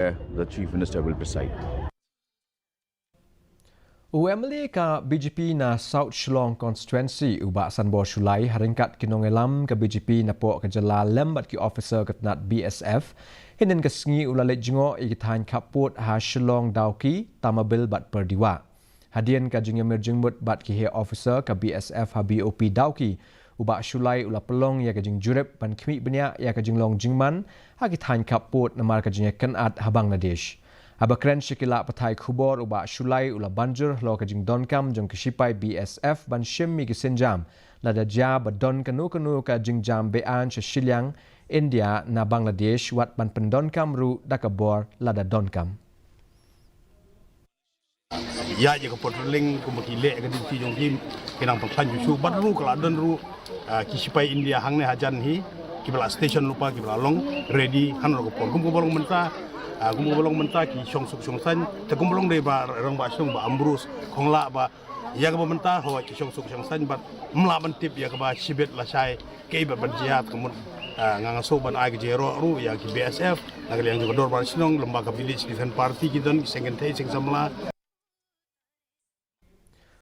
The Chief Minister will preside. UMLA ka BJP na South Shillong constituency ubak Sanbor Shullai haringkat kinongelam ke BJP na po kejala lembat ki officer ketnat BSF hinin kesengi ulalit Jngoh i Thaiñ Khappud ha Shillong dauki tamabil bat perdiwa. Hadian ka jengmir jengbut bat ki he officer ka BSF ha BOP dauki ubak Shullai ula pelong ya ka jeng jurep ban kmi benya ya ka jenglong jengman ha ki Thaiñ Khappud namar ka jeng kenat ha Bangladesh. Abakren shikila patai khubor uba Shullai ula banjur lo kajing donkam jong kesipai BSF ban shimmi kisenjam lada ja badon kanu ka jingjam bean shiliang India na Bangladesh wat ban pendonkam ru dakabor lada donkam. Ya je patrolling ko makile ka dinti jong kim kinang pagpan jusu badru kala don ru kesipai India hangne hajan hi kibala station lupa kibala long ready han ro ko por kum bolong menta gumbolong menta ki song suk song san te gumbolong de ba rong ba song ba ambrus khongla ba ya ka menta ho ki song suk song san ba mla ban tip ya ka ba sibet la sai ke ba ban jiat kemun nganga so ban ai jero ru ya ki BSF nagal yang jodor ba sinong lembaga village defense party ki don sengen thai sing samla